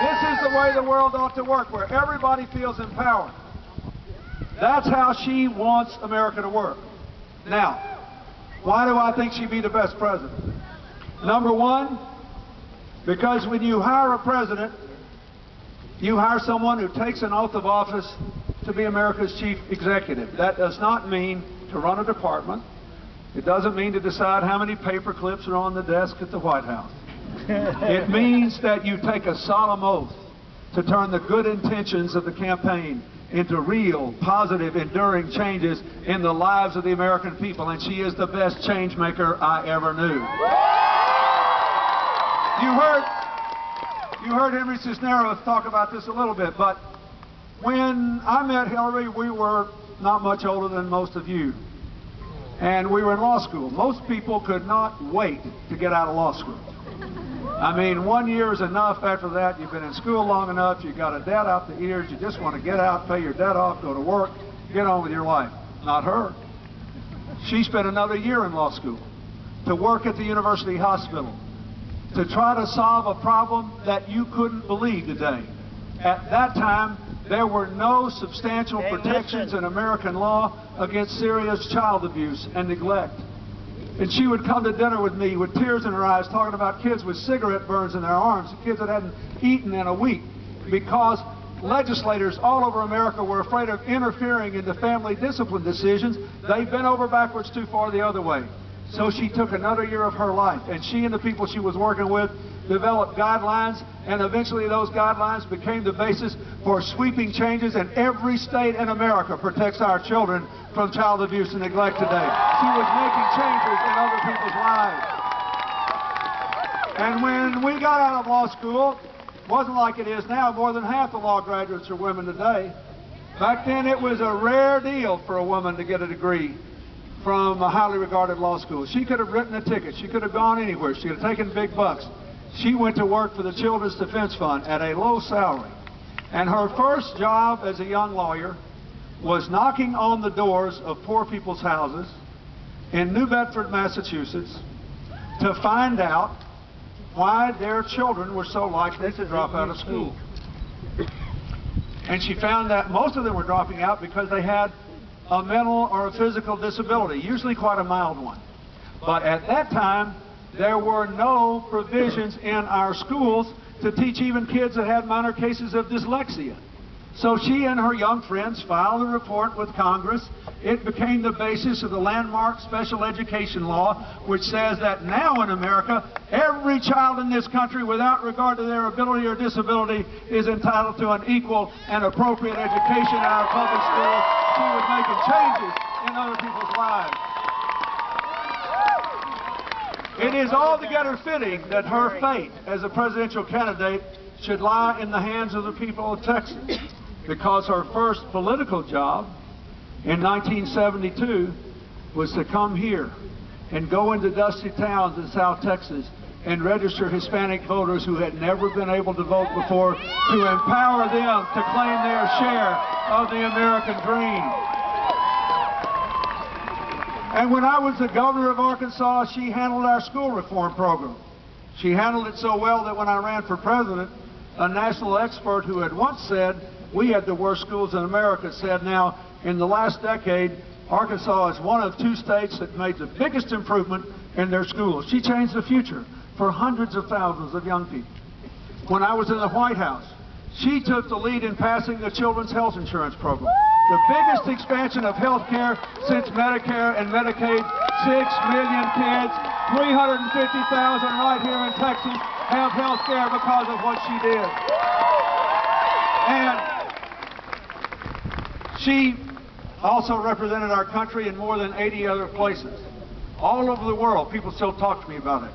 This is the way the world ought to work, where everybody feels empowered. That's how she wants America to work. Now, why do I think she'd be the best president? Number one, because when you hire a president, you hire someone who takes an oath of office to be America's chief executive. That does not mean to run a department. It doesn't mean to decide how many paper clips are on the desk at the White House. It means that you take a solemn oath to turn the good intentions of the campaign into real, positive, enduring changes in the lives of the American people, and she is the best change maker I ever knew. You heard Henry Cisneros talk about this a little bit, but when I met Hillary, we were not much older than most of you, and we were in law school. Most people could not wait to get out of law school. I mean, 1 year is enough. After that, you've been in school long enough, you've got a debt out the ears, you just want to get out, pay your debt off, go to work, get on with your life. Not her. She spent another year in law school to work at the university hospital, to try to solve a problem that you couldn't believe today. At that time, there were no substantial protections in American law against serious child abuse and neglect. And she would come to dinner with me with tears in her eyes, talking about kids with cigarette burns in their arms, kids that hadn't eaten in a week, because legislators all over America were afraid of interfering into family discipline decisions. They bent over backwards too far the other way. So she took another year of her life, and she and the people she was working with developed guidelines, and eventually those guidelines became the basis for sweeping changes, and every state in America protects our children from child abuse and neglect today. She was making changes in other people's lives. And when we got out of law school, it wasn't like it is now. More than half the law graduates are women today. Back then, it was a rare deal for a woman to get a degree from a highly regarded law school. She could have written a ticket. She could have gone anywhere. She could have taken big bucks. She went to work for the Children's Defense Fund at a low salary. And her first job as a young lawyer was knocking on the doors of poor people's houses in New Bedford, Massachusetts, to find out why their children were so likely to drop out of school. And she found that most of them were dropping out because they had a mental or a physical disability, usually quite a mild one. But at that time, there were no provisions in our schools to teach even kids that had minor cases of dyslexia. So she and her young friends filed a report with Congress. It became the basis of the landmark special education law, which says that now in America, every child in this country, without regard to their ability or disability, is entitled to an equal and appropriate education in our public schools. She was making changes in other people's lives. It is altogether fitting that her fate as a presidential candidate should lie in the hands of the people of Texas, because her first political job in 1972 was to come here and go into dusty towns in South Texas and register Hispanic voters who had never been able to vote before, to empower them to claim their share of the American dream. And when I was the governor of Arkansas, she handled our school reform program. She handled it so well that when I ran for president, a national expert who had once said we had the worst schools in America said, now, in the last decade, Arkansas is one of 2 states that made the biggest improvement in their schools. She changed the future for hundreds of thousands of young people. When I was in the White House, she took the lead in passing the Children's Health Insurance Program, the biggest expansion of health care since Medicare and Medicaid. 6 million kids, 350,000 right here in Texas have health care because of what she did. And she also represented our country in more than 80 other places. All over the world, people still talk to me about it.